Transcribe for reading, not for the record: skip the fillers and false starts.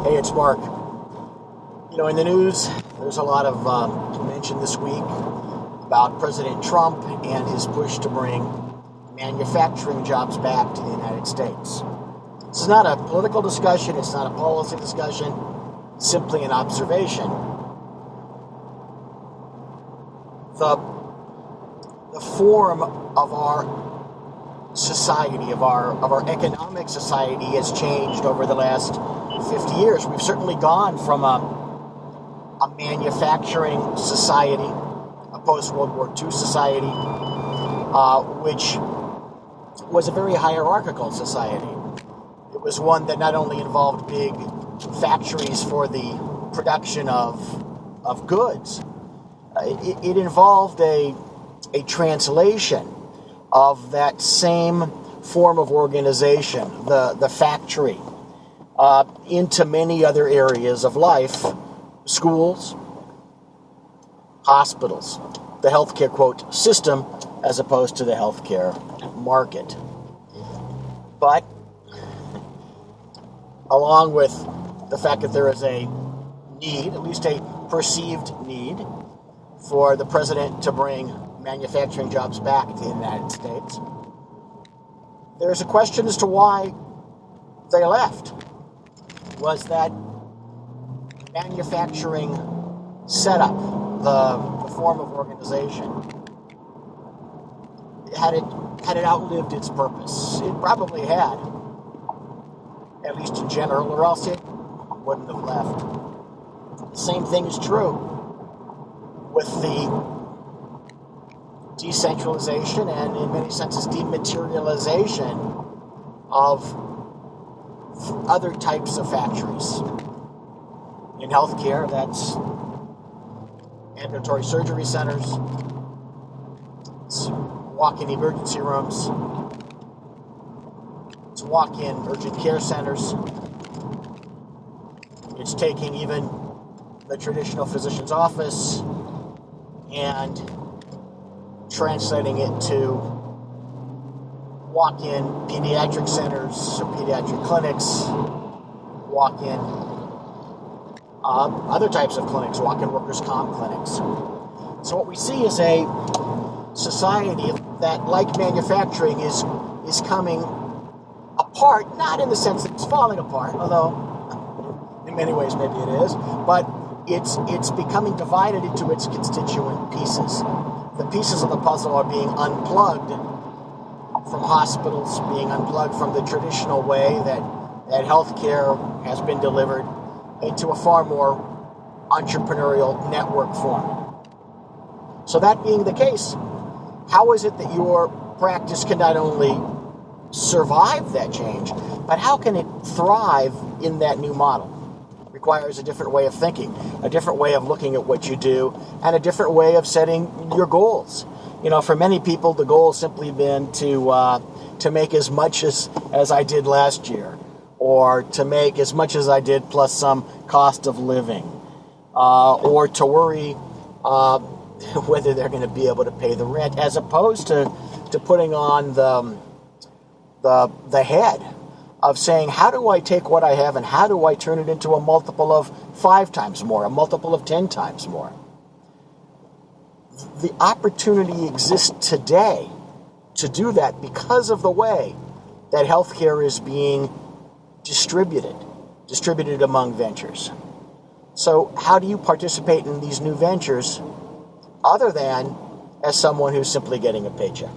Hey, it's Mark. In the news, there's a lot of mention this week about President Trump and his push to bring manufacturing jobs back to the United States. This is not a political discussion. It's not a policy discussion. It's simply an observation. The form of our society, of our economic society, has changed over the last 50 years. We've certainly gone from a manufacturing society, a post-World War II society, which was a very hierarchical society. It was one that not only involved big factories for the production of goods, it involved a translation of that same form of organization, the factory, into many other areas of life: schools, hospitals, the healthcare, quote, system, as opposed to the healthcare market. But along with the fact that there is a need, at least a perceived need, for the president to bring manufacturing jobs back to the United States, there's a question as to why they left. Was that manufacturing setup, the form of organization, had it outlived its purpose? It probably had, at least in general, or else it wouldn't have left. The same thing is true with the decentralization and, in many senses, dematerialization of other types of factories. In healthcare, that's ambulatory surgery centers, it's walk-in emergency rooms, it's walk-in urgent care centers, it's taking even the traditional physician's office and translating it to walk-in pediatric centers or pediatric clinics, walk-in other types of clinics, walk-in workers' comp clinics. So what we see is a society that, like manufacturing, is coming apart, not in the sense that it's falling apart, although in many ways maybe it is, but it's becoming divided into its constituent pieces. The pieces of the puzzle are being unplugged from hospitals, being unplugged from the traditional way that healthcare has been delivered, into a far more entrepreneurial network form. So that being the case, how is it that your practice can not only survive that change, but how can it thrive in that new model? It requires a different way of thinking, a different way of looking at what you do, and a different way of setting your goals. For many people, the goal has simply been to make as much as I did last year, or to make as much as I did plus some cost of living, or to worry whether they're going to be able to pay the rent, as opposed to putting on the head of saying, how do I take what I have and how do I turn it into a multiple of 5 times more, a multiple of 10 times more? The opportunity exists today to do that because of the way that healthcare is being distributed among ventures. So how do you participate in these new ventures other than as someone who's simply getting a paycheck?